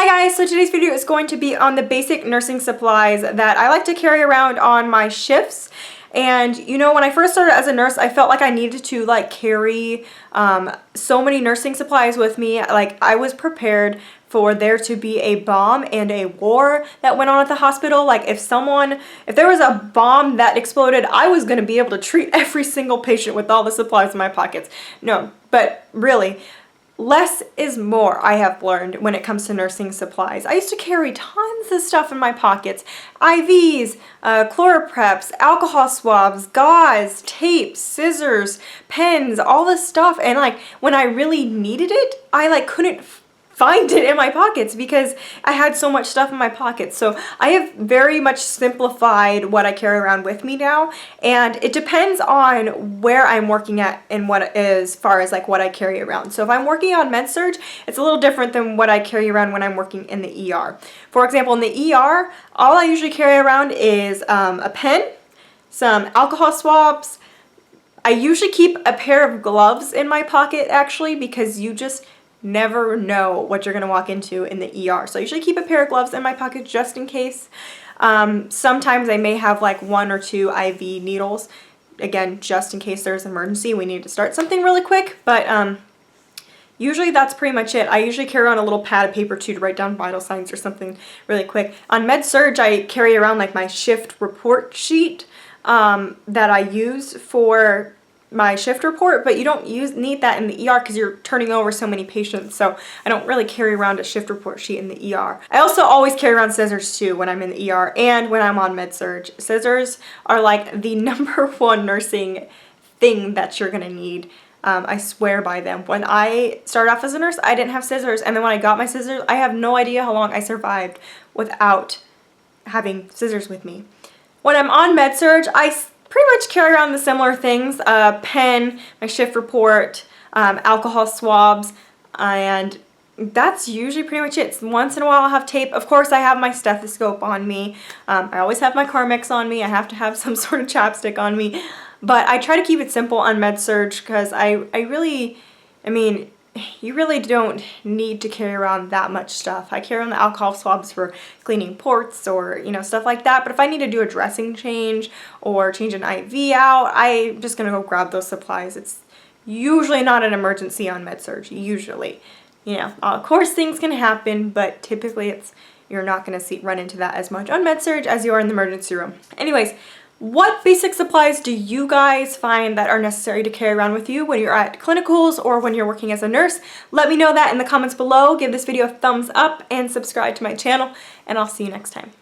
Hi guys, so today's video is going to be on the basic nursing supplies that I like to carry around on my shifts. And you know, when I first started as a nurse, I felt like I needed to carry so many nursing supplies with me. Like, I was prepared for there to be a bomb and a war that went on at the hospital. Like, if there was a bomb that exploded, I was going to be able to treat every single patient with all the supplies in my pockets. No, but really, less is more, I have learned when it comes to nursing supplies. I used to carry tons of stuff in my pockets. IVs, chloropreps, alcohol swabs, gauze, tape, scissors, pens, all this stuff. And when I really needed it, I couldn't find it in my pockets because I had so much stuff in my pockets. So I have very much simplified what I carry around with me now, and it depends on where I'm working at and as far as what I carry around. So if I'm working on med-surg, it's a little different than what I carry around when I'm working in the ER. For example, in the ER, all I usually carry around is a pen, some alcohol swabs. I usually keep a pair of gloves in my pocket, actually, because you just never know what you're going to walk into in the ER. So I usually keep a pair of gloves in my pocket just in case. Sometimes I may have one or two IV needles, again, just in case there's an emergency, we need to start something really quick. But usually that's pretty much it. I usually carry around a little pad of paper too to write down vital signs or something really quick. On med-surg, I carry around my shift report sheet that I use for my shift report, but you don't need that in the ER because you're turning over so many patients, so I don't really carry around a shift report sheet in the ER. I also always carry around scissors too when I'm in the ER and when I'm on med-surg. Scissors are the #1 nursing thing that you're gonna need. I swear by them. When I started off as a nurse, I didn't have scissors, and then when I got my scissors, I have no idea how long I survived without having scissors with me. When I'm on med-surg, I pretty much carry around the similar things: a pen, my shift report, alcohol swabs, and that's usually pretty much it. Once in a while I'll have tape. Of course, I have my stethoscope on me. I always have my Carmex on me. I have to have some sort of chapstick on me. But I try to keep it simple on med-surg because you really don't need to carry around that much stuff. I carry around the alcohol swabs for cleaning ports or, stuff like that. But if I need to do a dressing change or change an IV out, I'm just going to go grab those supplies. It's usually not an emergency on med-surg, usually. Of course things can happen, but typically you're not going to run into that as much on med-surg as you are in the emergency room. Anyways, what basic supplies do you guys find that are necessary to carry around with you when you're at clinicals or when you're working as a nurse? Let me know that in the comments below. Give this video a thumbs up and subscribe to my channel, and I'll see you next time.